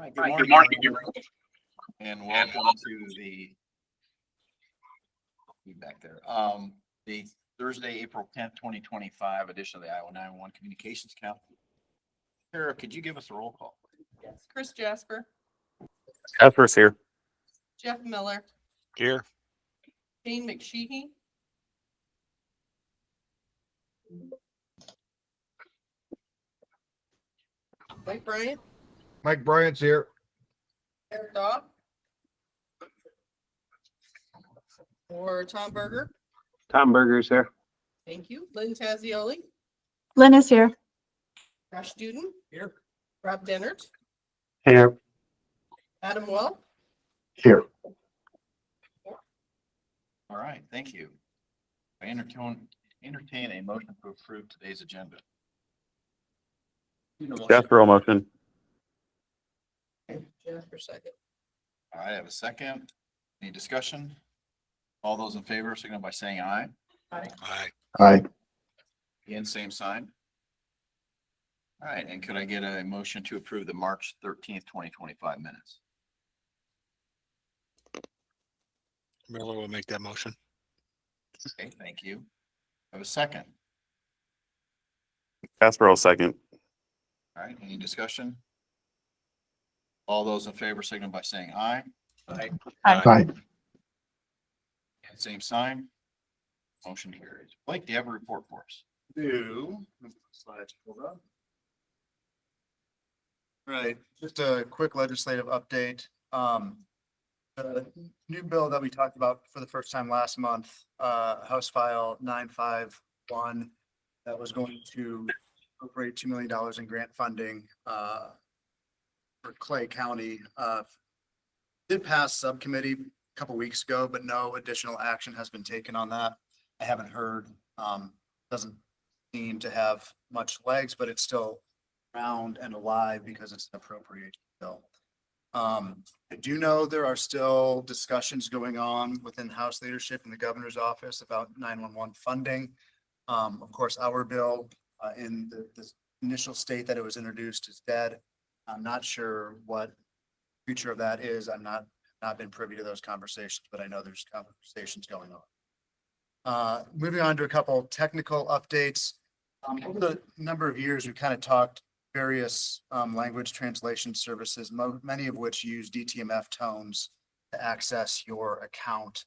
All right, Good morning. and welcome to the back there. The Thursday, April 10th, 2025 edition of the Iowa 911 Communications Council. Sarah, could you give us a roll call? Yes. Chris Jasper, Jasper's here. Jeff Miller, Here. Jane McSheehy, Mike Bryant, Mike Bryant's here. Eric Dobb, or Tom Berger. Tom Berger's here. Thank you. Lynn Tazioli, Lynn is here. Josh Duden. Here. Rob Dennert, Here. Adam Well. Here. All right, thank you. I entertain a motion to approve today's agenda. Jasper will motion. Jasper second. All right, I have a second. Any discussion? All those in favor, signal by saying aye. Aye. Aye. Aye. Again, same sign. All right, and could I get a motion to approve the March 13th, 2025 minutes? Miller will make that motion. Okay, thank you. I have a second. Jasper will second. All right, any discussion? All those in favor, signal by saying aye. Aye. Aye. And same sign. Motion carries. Blake, do you have a report for us? Slides pulled up. Right, just a quick legislative update. The new bill that we talked about for the first time last month, House File 951, that was going to appropriate $2 million in grant funding for Clay County. Did pass subcommittee a couple weeks ago, but no additional action has been taken on that. I haven't heard. Doesn't seem to have much legs, but it's still around and alive because it's an appropriate bill. I do know there are still discussions going on within House leadership and the governor's office about 911 funding. Of course, our bill in the initial state that it was introduced is dead. I'm not sure what future of that is. I'm not been privy to those conversations, but I know there's conversations going on. Moving on to a couple technical updates. Over the number of years, we've kind of talked various language translation services, many of which use DTMF tones to access your account.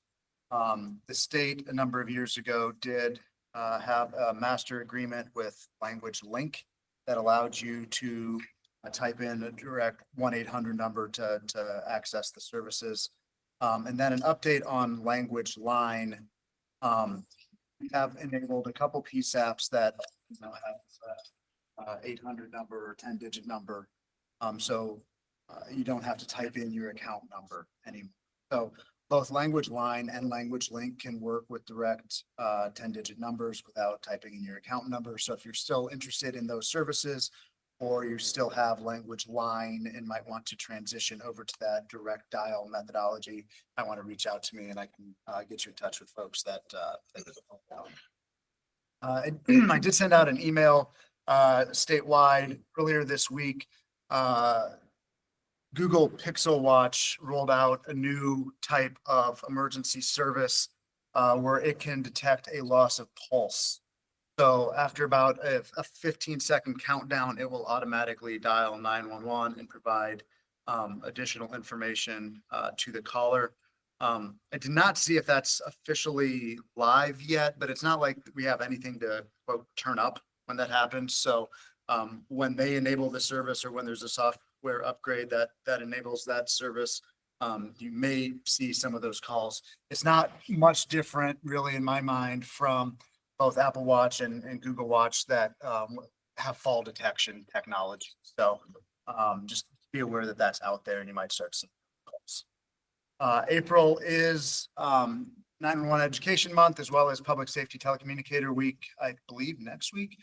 The state a number of years ago did have a master agreement with Language Link that allowed you to type in a direct 1-800 number to access the services. And then an update on Language Line. We have enabled a couple PSAPs that have 800 number or 10-digit number. So you don't have to type in your account number anymore. So both Language Line and Language Link can work with direct 10-digit numbers without typing in your account number. So if you're still interested in those services, or you still have Language Line and might want to transition over to that direct dial methodology, I want to reach out to me and I can get you in touch with folks that I did send out an email statewide earlier this week. Google Pixel Watch rolled out a new type of emergency service where it can detect a loss of pulse. So after about a 15-second countdown, it will automatically dial 911 and provide additional information to the caller. I did not see if that's officially live yet, but it's not like we have anything to quote turn up when that happens. So when they enable the service or when there's a software upgrade that enables that service, you may see some of those calls. It's not much different really in my mind from both Apple Watch and Google Watch that have fall detection technology. So just be aware that that's out there and you might start seeing calls. April is 911 Education Month, as well as Public Safety Telecommunicator Week, I believe next week.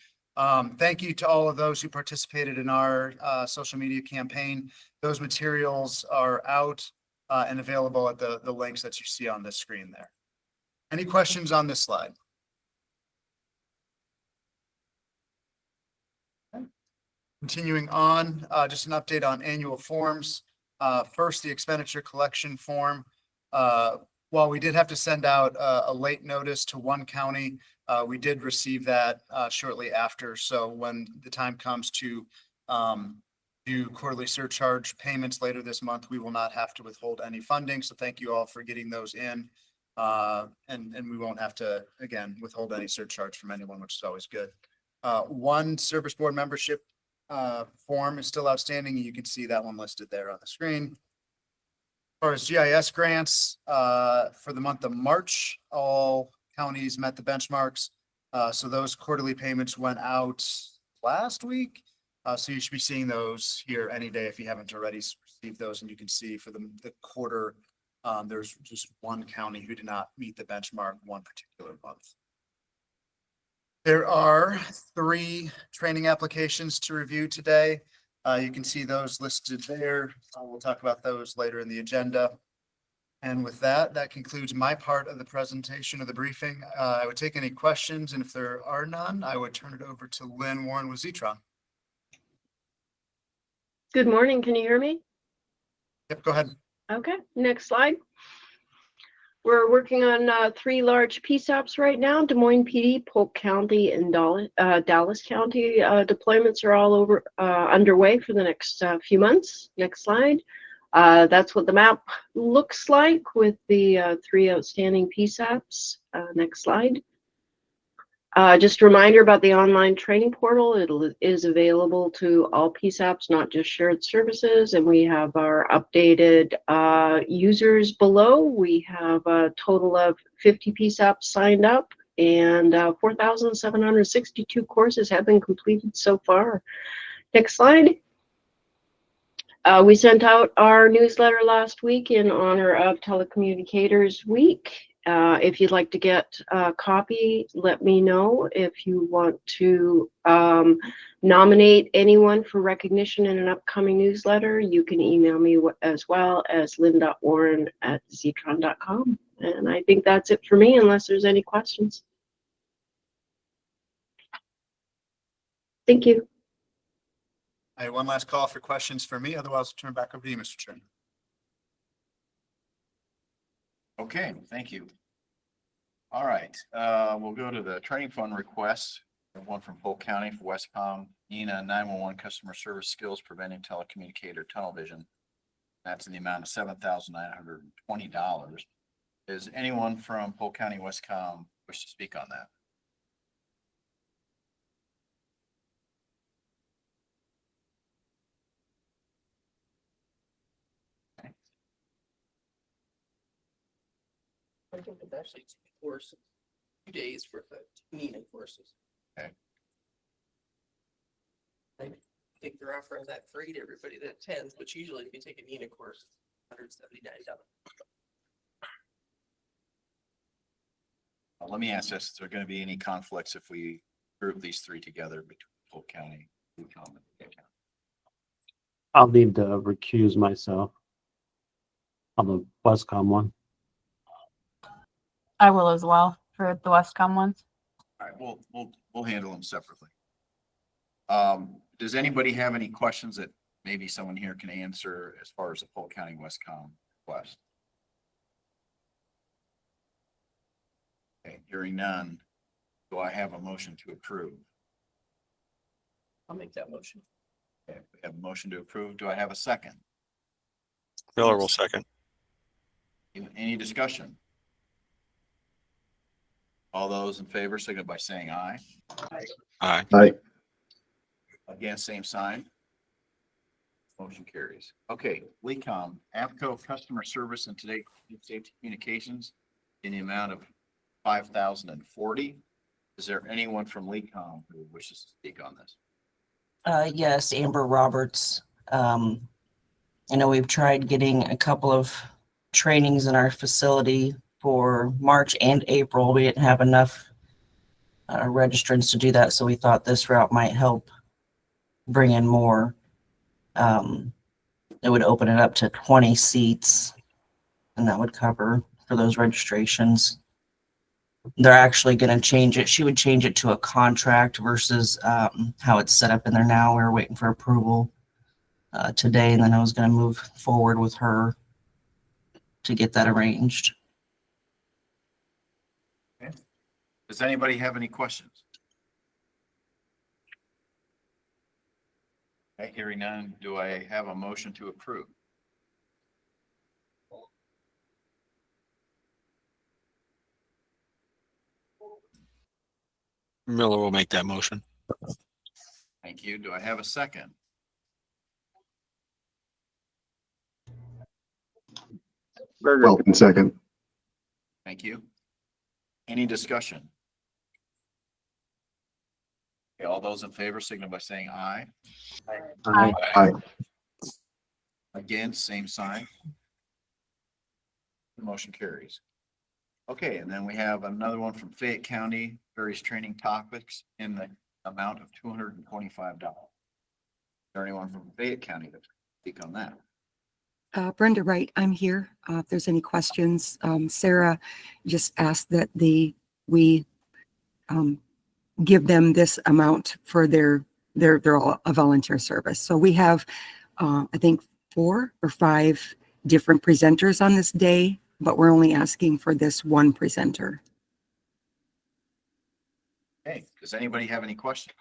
Thank you to all of those who participated in our social media campaign. Those materials are out and available at the links that you see on the screen there. Any questions on this slide? Continuing on, just an update on annual forms. First, the expenditure collection form. While we did have to send out a late notice to one county, we did receive that shortly after. So when the time comes to do quarterly surcharge payments later this month, we will not have to withhold any funding. So thank you all for getting those in. And we won't have to, again, withhold any surcharge from anyone, which is always good. One service board membership form is still outstanding. You can see that one listed there on the screen. As far as GIS grants, for the month of March, all counties met the benchmarks. So those quarterly payments went out last week. So you should be seeing those here any day if you haven't already received those. And you can see for the quarter, there's just one county who did not meet the benchmark one particular month. There are 3 training applications to review today. You can see those listed there. We'll talk about those later in the agenda. And with that, that concludes my part of the presentation of the briefing. I would take any questions, and if there are none, I would turn it over to Lynn Warren with Zetron. Good morning. Can you hear me? Yep, go ahead. Okay, next slide. We're working on 3 large PSAPs right now: Des Moines PD, Polk County, and Dallas County. Deployments are all over underway for the next few months. Next slide. That's what the map looks like with the 3 outstanding PSAPs. Next slide. Just a reminder about the online training portal. It is available to all PSAPs, not just shared services. And we have our updated users below. We have a total of 50 PSAPs signed up, and 4,762 courses have been completed so far. Next slide. We sent out our newsletter last week in honor of Telecommunicators Week. If you'd like to get a copy, let me know. If you want to nominate anyone for recognition in an upcoming newsletter, you can email me as well as lynn.warren@zetron.com. And I think that's it for me, unless there's any questions. Thank you. I have one last call for questions for me. Otherwise, I'll turn it back over to you, Mr. Chairman. Okay, thank you. All right, we'll go to the training fund requests. One from Polk County for Westcom, NENA 911 customer service skills preventing telecommunicator tunnel vision. That's in the amount of $7,920. Is anyone from Polk County Westcom wish to speak on that? I think it's actually 2 courses, 2 days worth of NENA courses. Okay. I think they're offering that free to everybody that attends, which usually if you take a NENA course, $179. Let me ask this, is there going to be any conflicts if we group these 3 together between Polk County, Whatcom, and Polk County? I'll need to recuse myself on the Westcom one. I will as well for the Westcom ones. All right, we'll handle them separately. Does anybody have any questions that maybe someone here can answer as far as the Polk County Westcom request? Okay, hearing none, do I have a motion to approve? I'll make that motion. Okay, we have a motion to approve. Do I have a second? Miller will second. Any discussion? All those in favor, signify by saying aye. Aye. Aye. Against, same sign. Motion carries. Okay, LECOM, APCO Customer Service and Today Safety Communications in the amount of $5,040. Is there anyone from LECOM who wishes to speak on this? Yes, Amber Roberts. I know we've tried getting a couple of trainings in our facility for March and April. We didn't have enough registrants to do that, so we thought this route might help bring in more. It would open it up to 20 seats, and that would cover for those registrations. they're actually going to change it. She would change it to a contract versus how it's set up in there now. We were waiting for approval today, and then I was going to move forward with her to get that arranged. Does anybody have any questions? Okay, hearing none, do I have a motion to approve? Miller will make that motion. Thank you. Do I have a second? Welcome second. Thank you. Any discussion? Okay, all those in favor signal by saying aye. Aye. Aye. Against, same sign. The motion carries. Okay, and then we have another one from Fayette County, various training topics in the amount of $225. Is there anyone from Fayette County that can speak on that? Brenda Wright, I'm here. If there's any questions, Sarah just asked that we give them this amount for they're all a volunteer service. So we have, I think 4 or 5 different presenters on this day, but we're only asking for this one presenter. Okay, does anybody have any questions?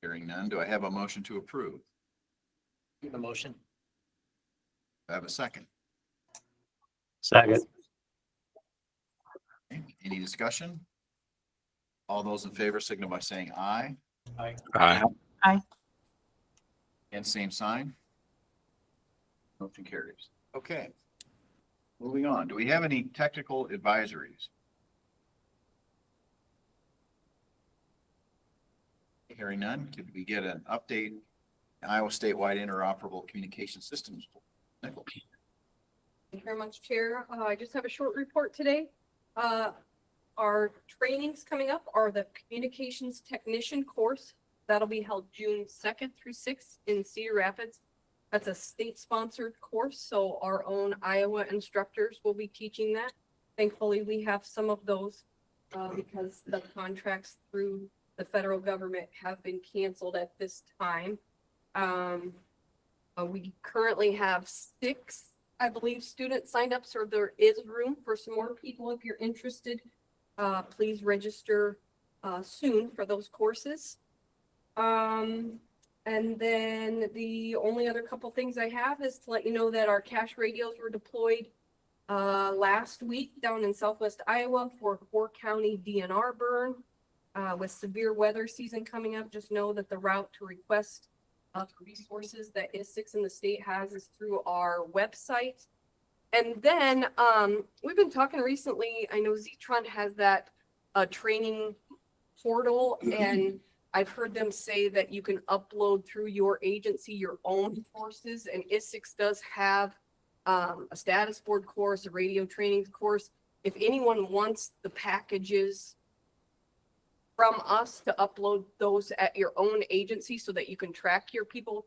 Hearing none, do I have a motion to approve? The motion. Do I have a second? Second. Okay, any discussion? All those in favor signal by saying aye. Aye. And same sign. Motion carries. Okay. Moving on. Do we have any technical advisories? Hearing none, could we get an update? Iowa statewide interoperable communication systems. Nicole. Thank you very much, Chair. I just have a short report today. Our trainings coming up are the Communications Technician course. That'll be held June 2nd through 6th in Cedar Rapids. That's a state-sponsored course, so our own Iowa instructors will be teaching that. Thankfully, we have some of those because the contracts through the federal government have been canceled at this time. We currently have 6, I believe, students signed up, so there is room for some more people. If you're interested, please register soon for those courses. And then the only other couple things I have is to let you know that our cash radios were deployed last week down in Southwest Iowa for 4-county DNR burn. With severe weather season coming up, just know that the route to request resources that ISIX in the state has is through our website. And then we've been talking recently, I know Zetron has that training portal, and I've heard them say that you can upload through your agency your own courses, and ISIX does have a status board course, a radio training course. If anyone wants the packages from us to upload those at your own agency so that you can track your people,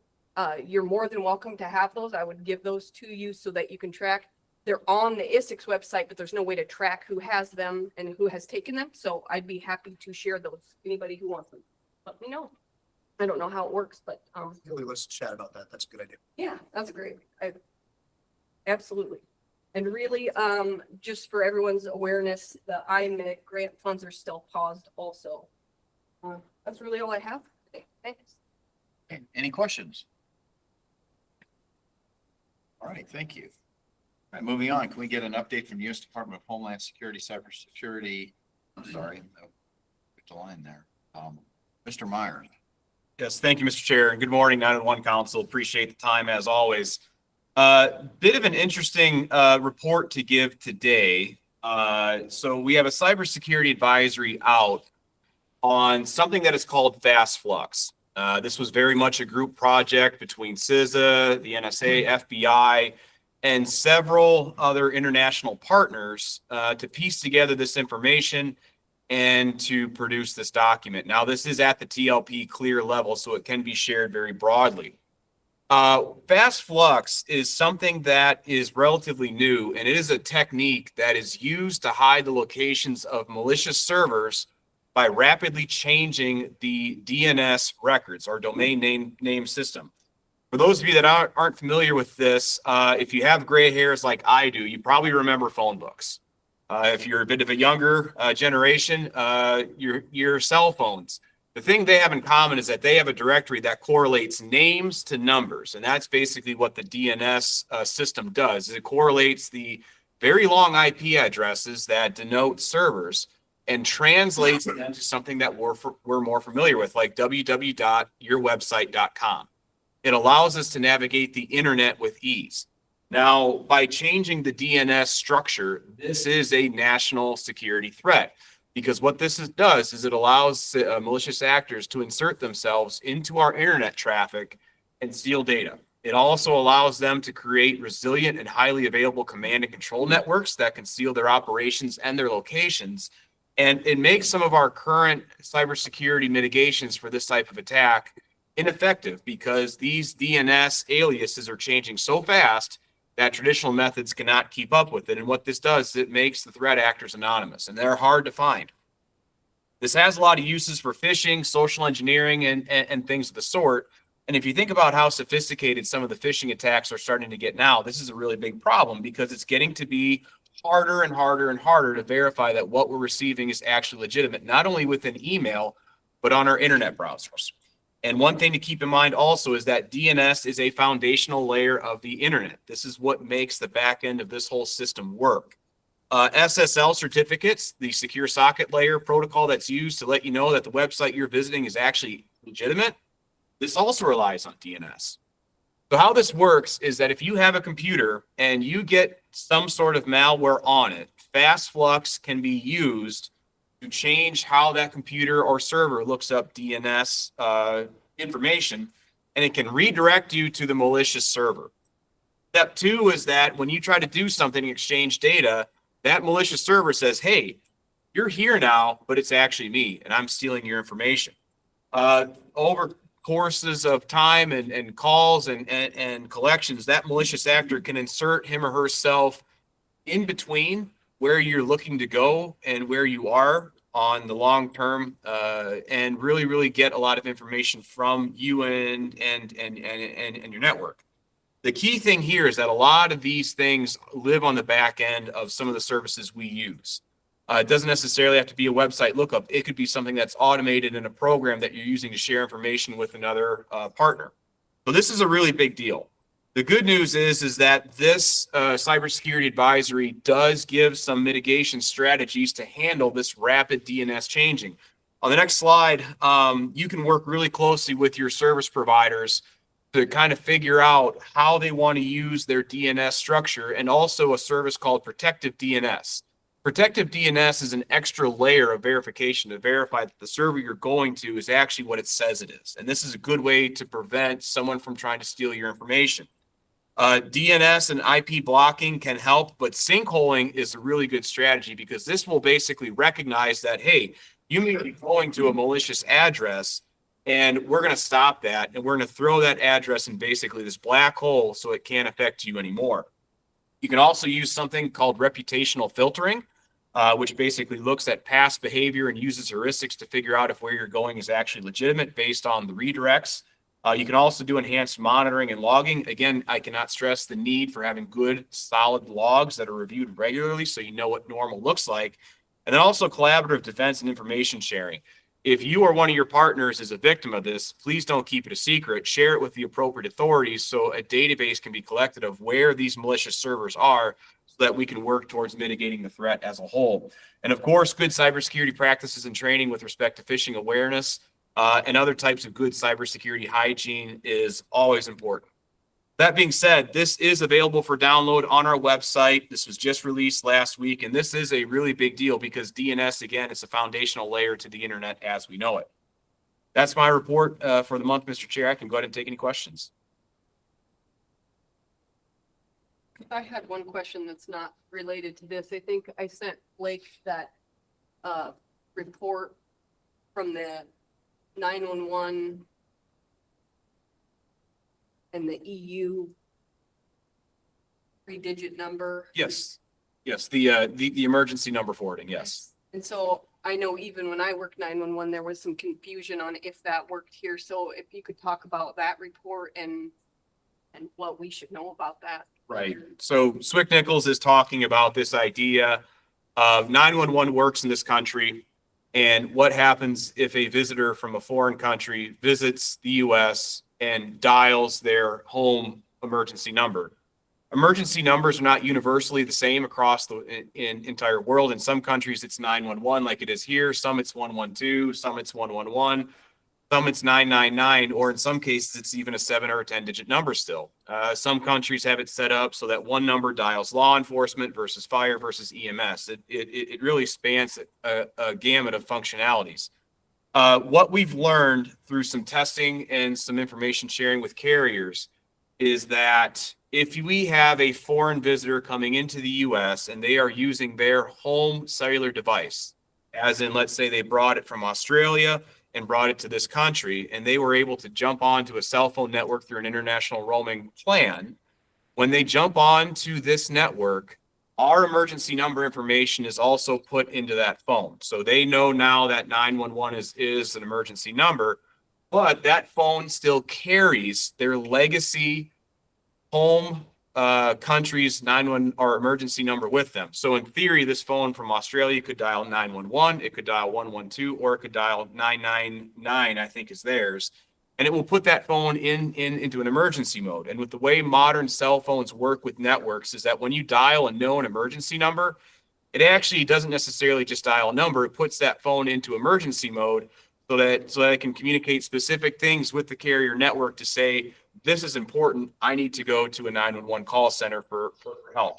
you're more than welcome to have those. I would give those to you so that you can track. They're on the ISIX website, but there's no way to track who has them and who has taken them. So I'd be happy to share those. Anybody who wants them, let me know. I don't know how it works, but Let's chat about that. That's a good idea. yeah, that's great. Absolutely. And really, just for everyone's awareness, the IMIC grant funds are still paused also. That's really all I have today. Thanks. Okay, any questions? All right, thank you. All right, moving on, can we get an update from the U.S. Department of Homeland Security, Cybersecurity? I'm sorry, the line there. Mr. Myers. Yes, thank you, Mr. Chair, and good morning, 911 Council. Appreciate the time as always. Bit of an interesting report to give today. So we have a cybersecurity advisory out on something that is called Fast Flux. This was very much a group project between CISA, the NSA, FBI, and several other international partners to piece together this information and to produce this document. Now, this is at the TLP clear level, so it can be shared very broadly. Fast flux is something that is relatively new, and it is a technique that is used to hide the locations of malicious servers by rapidly changing the DNS records or domain name system. For those of you that aren't familiar with this, if you have gray hairs like I do, you probably remember phone books. If you're a bit of a younger generation, your cell phones. The thing they have in common is that they have a directory that correlates names to numbers. And that's basically what the DNS system does. It correlates the very long IP addresses that denote servers and translates them to something that we're more familiar with, like www.yourwebsite.com. It allows us to navigate the internet with ease. Now, by changing the DNS structure, this is a national security threat. Because what this does is it allows malicious actors to insert themselves into our internet traffic and steal data. It also allows them to create resilient and highly available command and control networks that can steal their operations and their locations. And it makes some of our current cybersecurity mitigations for this type of attack ineffective because these DNS aliases are changing so fast that traditional methods cannot keep up with it. And what this does is it makes the threat actors anonymous, and they're hard to find. This has a lot of uses for phishing, social engineering, and things of the sort. And if you think about how sophisticated some of the phishing attacks are starting to get now, this is a really big problem because it's getting to be harder and harder and harder to verify that what we're receiving is actually legitimate, not only within email, but on our internet browsers. And one thing to keep in mind also is that DNS is a foundational layer of the internet. This is what makes the back end of this whole system work. SSL certificates, the secure socket layer protocol that's used to let you know that the website you're visiting is actually legitimate, this also relies on DNS. So how this works is that if you have a computer and you get some sort of malware on it, Fast Flux can be used to change how that computer or server looks up DNS information, and it can redirect you to the malicious server. Step two is that when you try to do something and exchange data, that malicious server says, hey, you're here now, but it's actually me, and I'm stealing your information. Over courses of time and calls and collections, that malicious actor can insert him or herself in between where you're looking to go and where you are on the long term, and really get a lot of information from you and your network. The key thing here is that a lot of these things live on the back end of some of the services we use. It doesn't necessarily have to be a website lookup. It could be something that's automated in a program that you're using to share information with another partner. So this is a really big deal. The good news is that this cybersecurity advisory does give some mitigation strategies to handle this rapid DNS changing. On the next slide, you can work really closely with your service providers to kind of figure out how they want to use their DNS structure, and also a service called Protective DNS. Protective DNS is an extra layer of verification to verify that the server you're going to is actually what it says it is. And this is a good way to prevent someone from trying to steal your information. DNS and IP blocking can help, but sinkholing is a really good strategy because this will basically recognize that, hey, you may be going to a malicious address, and we're going to stop that, and we're going to throw that address in basically this black hole so it can't affect you anymore. You can also use something called reputational filtering, which basically looks at past behavior and uses heuristics to figure out if where you're going is actually legitimate based on the redirects. You can also do enhanced monitoring and logging. Again, I cannot stress the need for having good, solid logs that are reviewed regularly so you know what normal looks like. And then also collaborative defense and information sharing. If you or one of your partners is a victim of this, please don't keep it a secret. Share it with the appropriate authorities so a database can be collected of where these malicious servers are so that we can work towards mitigating the threat as a whole. And of course, good cybersecurity practices and training with respect to phishing awareness and other types of good cybersecurity hygiene is always important. That being said, this is available for download on our website. This was just released last week, and this is a really big deal because DNS, again, is a foundational layer to the internet as we know it. That's my report for the month, Mr. Chair. I can go ahead and take any questions. I had one question that's not related to this. I think I sent Blake that report from the 911 and and the EU 3-digit number. Yes. Yes, the emergency number forwarding, yes. And so I know even when I worked 911, there was some confusion on if that worked here. So if you could talk about that report and what we should know about that. Right. So Swick Nichols is talking about this idea of 911 works in this country. And what happens if a visitor from a foreign country visits the US and dials their home emergency number? Emergency numbers are not universally the same across the entire world. In some countries, it's 911 like it is here. Some it's 112, some it's 111, some it's 999, or in some cases, it's even a 7 or a 10-digit number still. Some countries have it set up so that one number dials law enforcement versus fire versus EMS. It really spans a gamut of functionalities. What we've learned through some testing and some information sharing with carriers is that if we have a foreign visitor coming into the US and they are using their home cellular device, as in, let's say they brought it from Australia and brought it to this country, and they were able to jump onto a cell phone network through an international roaming plan, when they jump onto this network, our emergency number information is also put into that phone. So they know now that 911 is an emergency number, but that phone still carries their legacy home country's 911 or emergency number with them. So in theory, this phone from Australia could dial 911, it could dial 112, or it could dial 999, I think is theirs. And it will put that phone into an emergency mode. And with the way modern cell phones work with networks is that when you dial a known emergency number, it actually doesn't necessarily just dial a number. It puts that phone into emergency mode so that it can communicate specific things with the carrier network to say, this is important. I need to go to a 911 call center for help.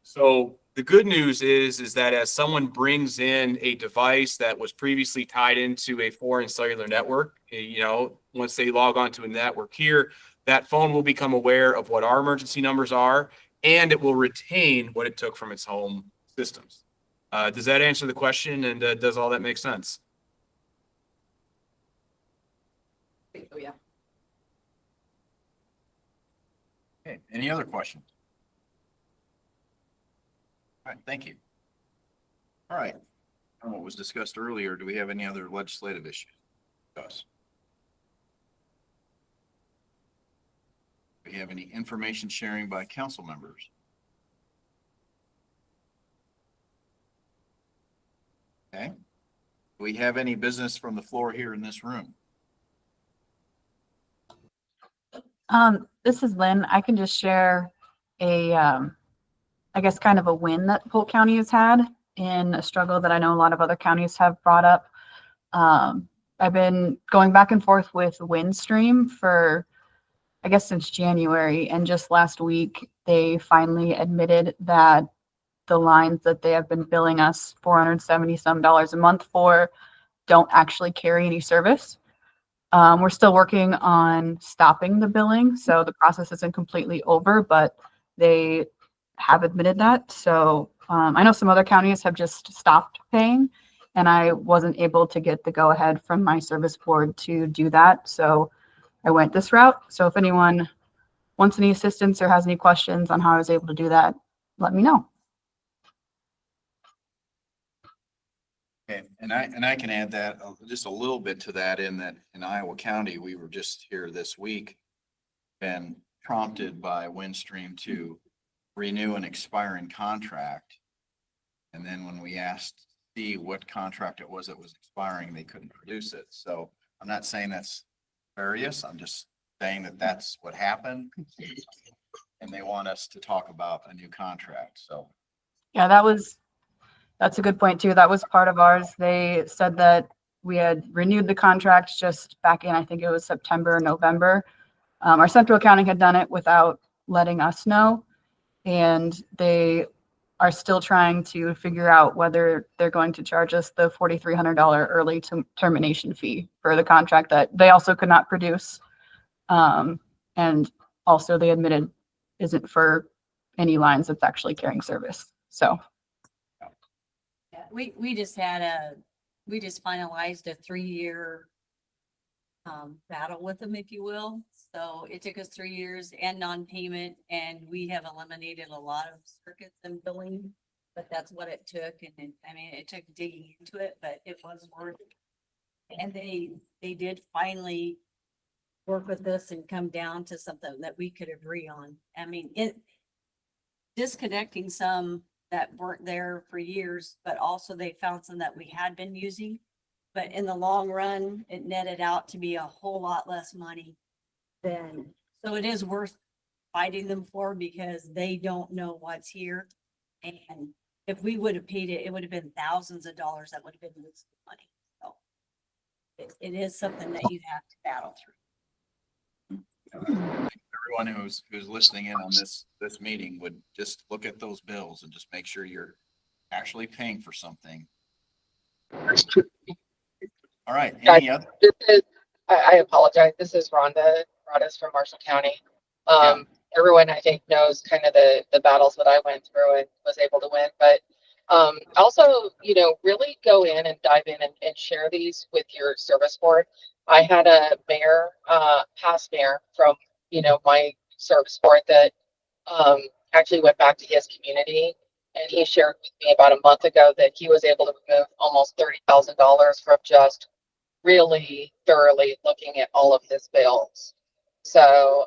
So the good news is that as someone brings in a device that was previously tied into a foreign cellular network, once they log onto a network here, that phone will become aware of what our emergency numbers are, and it will retain what it took from its home systems. Does that answer the question? And does all that make sense? Oh, yeah. Okay, any other questions? All right, thank you. All right, on what was discussed earlier, do we have any other legislative issues? Us. Do we have any information sharing by council members? Okay. Do we have any business from the floor here in this room? This is Lynn. I can just share I guess kind of a win that Polk County has had in a struggle that I know a lot of other counties have brought up. I've been going back and forth with Windstream for, I guess, since January, and just last week, they finally admitted that the lines that they have been billing us $470 some a month for don't actually carry any service. We're still working on stopping the billing, so the process isn't completely over, but they have admitted that. So I know some other counties have just stopped paying, and I wasn't able to get the go-ahead from my service board to do that. So I went this route. So if anyone wants any assistance or has any questions on how I was able to do that, let me know. Okay, and I can add that just a little bit to that in Iowa County, we were just here this week, been prompted by Windstream to renew an expiring contract. And then when we asked to see what contract it was that was expiring, they couldn't produce it. So I'm not saying that's various. I'm just saying that that's what happened. And they want us to talk about a new contract. So Yeah, that's a good point too. That was part of ours. They said that we had renewed the contract just back in, I think it was September, November. Our central accounting had done it without letting us know. And they are still trying to figure out whether they're going to charge us the $4,300 early termination fee for the contract that they also could not produce. And also they admitted isn't for any lines that's actually carrying service. So. Yeah, we just finalized a 3-year battle with them, if you will. So it took us 3 years and non-payment, and we have eliminated a lot of circuits and billing. But that's what it took, and it took digging into it, but it was worth it. And they did finally work with us and come down to something that we could agree on. Disconnecting some that weren't there for years, but also they found some that we had been using. But in the long run, it netted out to be a whole lot less money than, so it is worth fighting them for because they don't know what's here. And if we would have paid it, it would have been thousands of dollars that would have been losing money. So it is something that you have to battle through. Everyone who's listening in on this meeting would just look at those bills and just make sure you're actually paying for something. All right, any other? This is, I apologize. This is Rhonda Broadus from Marshall County. Everyone I think knows kind of the battles that I went through and was able to win, but also, really go in and dive in and share these with your service board. I had a mayor, past mayor from, my service board that actually went back to his community, and he shared with me about a month ago that he was able to remove almost $30,000 from just really thoroughly looking at all of his bills. So,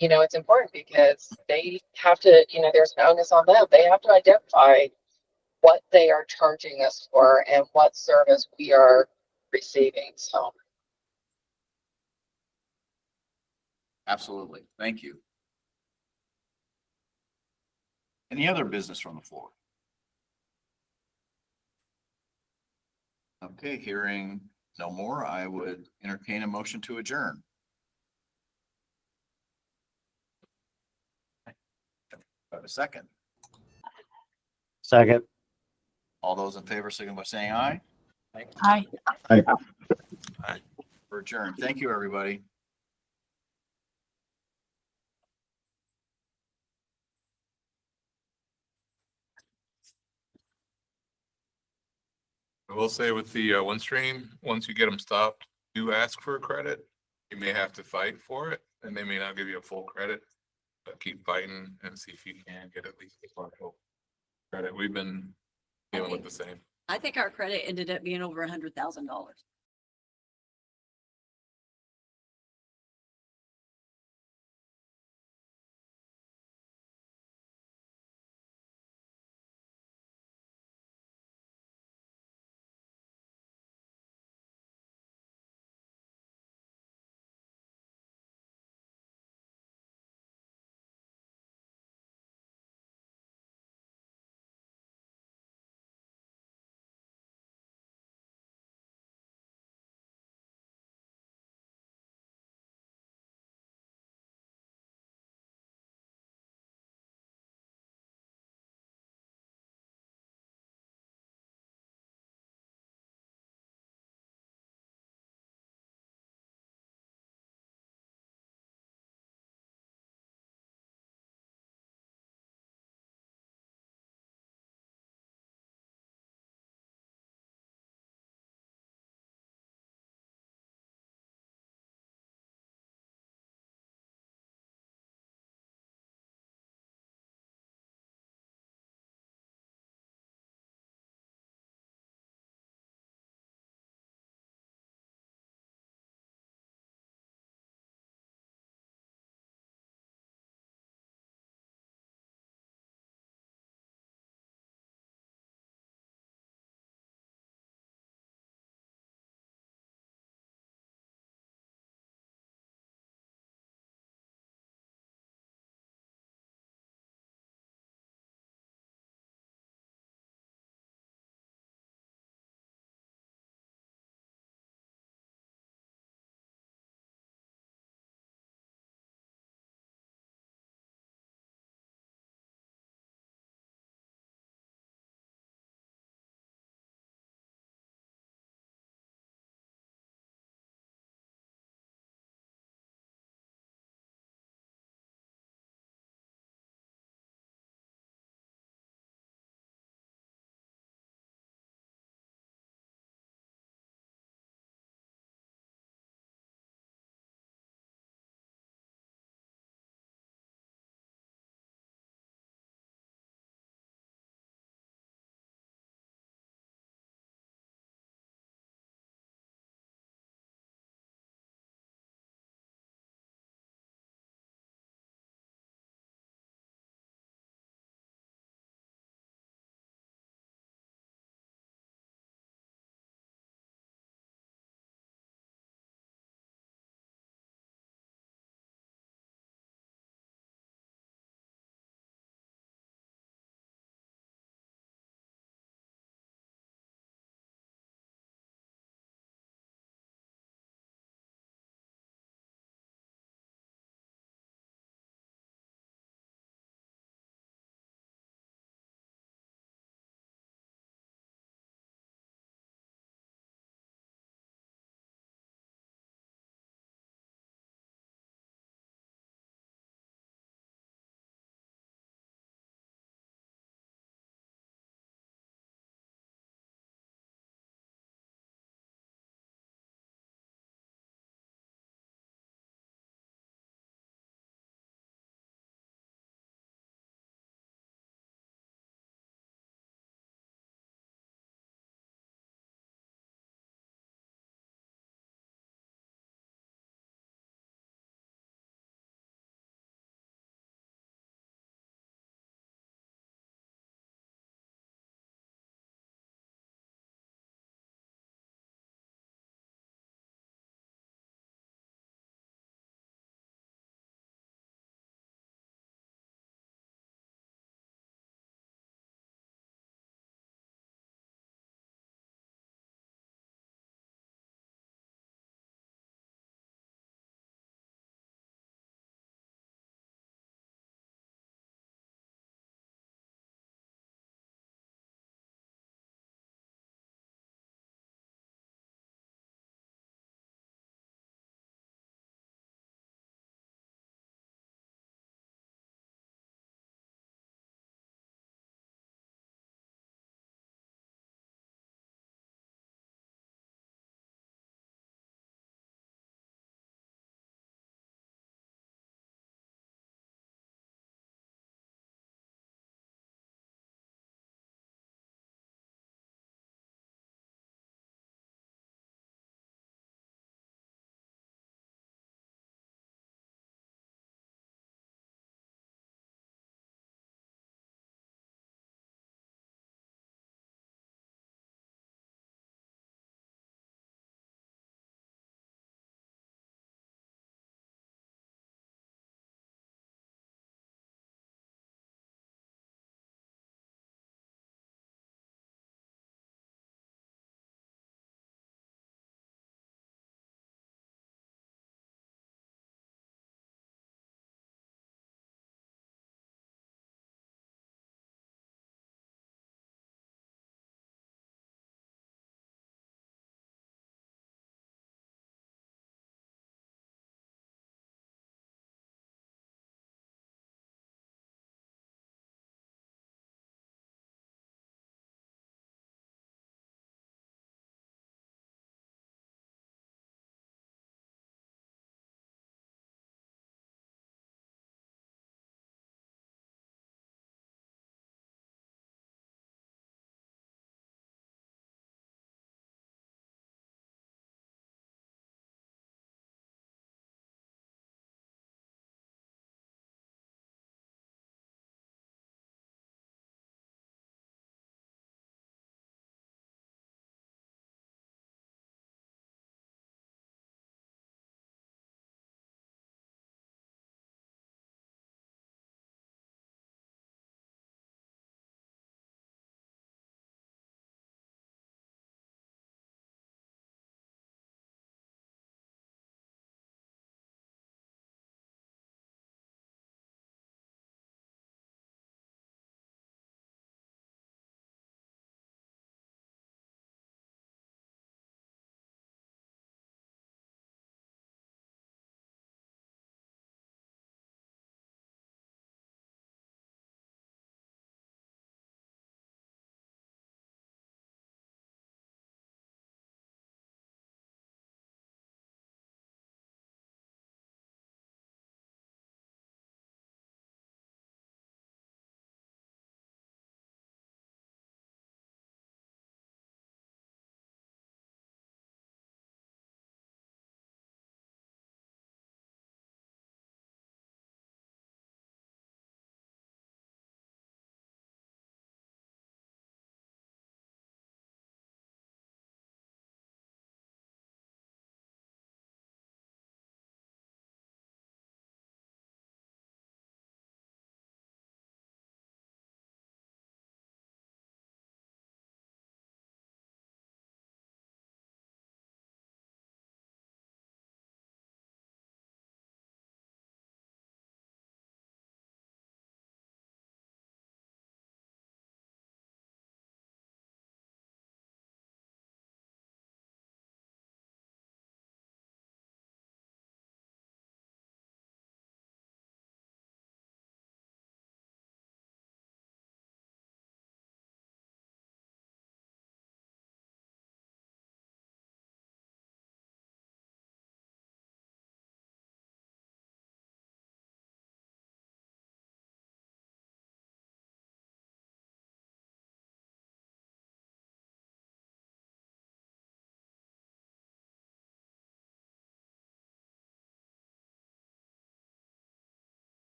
it's important because they have to, there's an onus on them. They have to identify what they are charging us for and what service we are receiving. So. Absolutely. Thank you. Any other business from the floor? Okay, hearing no more, I would entertain a motion to adjourn. Have a second. Second. All those in favor, signify by saying aye. Hi. For adjourn. Thank you, everybody. I will say with the OneStream, once you get them stopped, do ask for a credit. You may have to fight for it, and they may not give you a full credit, but keep fighting and see if you can get at least a partial credit. We've been dealing with the same. I think our credit ended up being over $100,000.